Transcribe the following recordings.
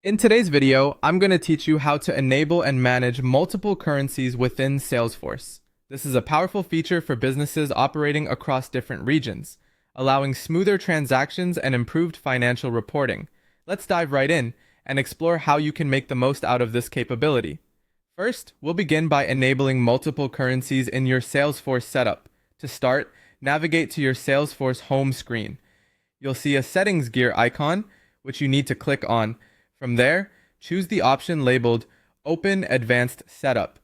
In today's video, I'm going to teach you how to enable and manage multiple currencies within Salesforce. This is a powerful feature for businesses operating across different regions, allowing smoother transactions and improved financial reporting. Let's dive right in and explore how you can make the most out of this capability. First, we'll begin by enabling multiple currencies in your Salesforce setup. To start, navigate to your Salesforce home screen. You'll see a settings gear icon, which you need to click on. From there, choose the option labeled Open Advanced Setup.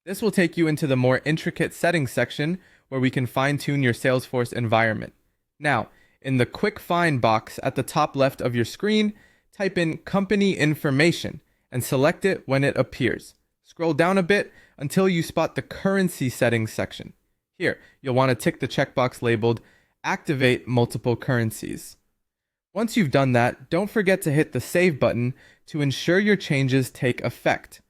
This will take you into the more intricate settings section where we can fine-tune your Salesforce environment. Now, in the Quick Find box at the top left of your screen, type in Company Information and select it when it appears. Scroll down a bit until you spot the Currency Settings section. Here, you'll want to tick the checkbox labeled Activate Multiple Currencies. Once you've done that, don't forget to hit the Save button to ensure your changes take effect.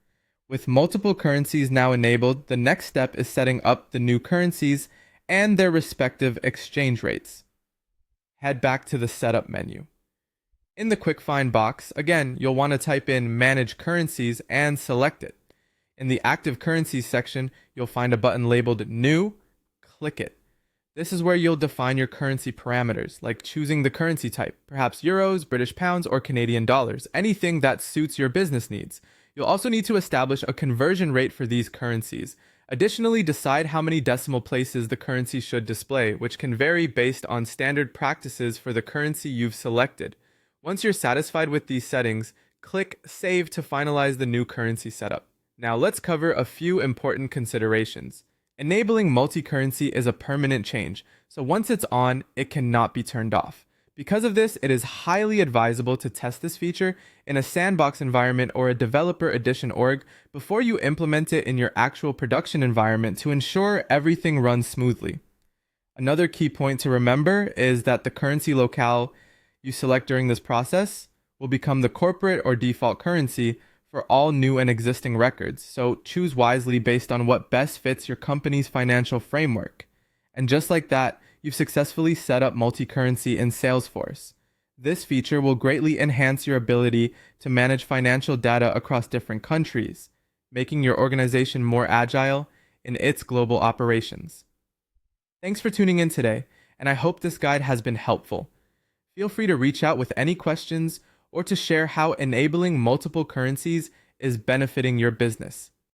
With multiple currencies now enabled, the next step is setting up the new currencies and their respective exchange rates. Head back to the Setup menu. In the Quick Find box, again, you'll want to type in Manage Currencies and select it. In the Active Currencies section, you'll find a button labeled New. Click it. This is where you'll define your currency parameters, like choosing the currency type, perhaps euros, British pounds, or Canadian dollars, anything that suits your business needs. You'll also need to establish a conversion rate for these currencies. Additionally, decide how many decimal places the currency should display, which can vary based on standard practices for the currency you've selected. Once you're satisfied with these settings, click Save to finalize the new currency setup. Now let's cover a few important considerations. Enabling multi-currency is a permanent change, so once it's on, it cannot be turned off. Because of this, it is highly advisable to test this feature in a sandbox environment or a developer edition org before you implement it in your actual production environment to ensure everything runs smoothly. Another key point to remember is that the currency locale you select during this process will become the corporate or default currency for all new and existing records, so choose wisely based on what best fits your company's financial framework. And just like that, you've successfully set up multi-currency in Salesforce. This feature will greatly enhance your ability to manage financial data across different countries, making your organization more agile in its global operations. Thanks for tuning in today, and I hope this guide has been helpful. Feel free to reach out with any questions or to share how enabling multiple currencies is benefiting your business.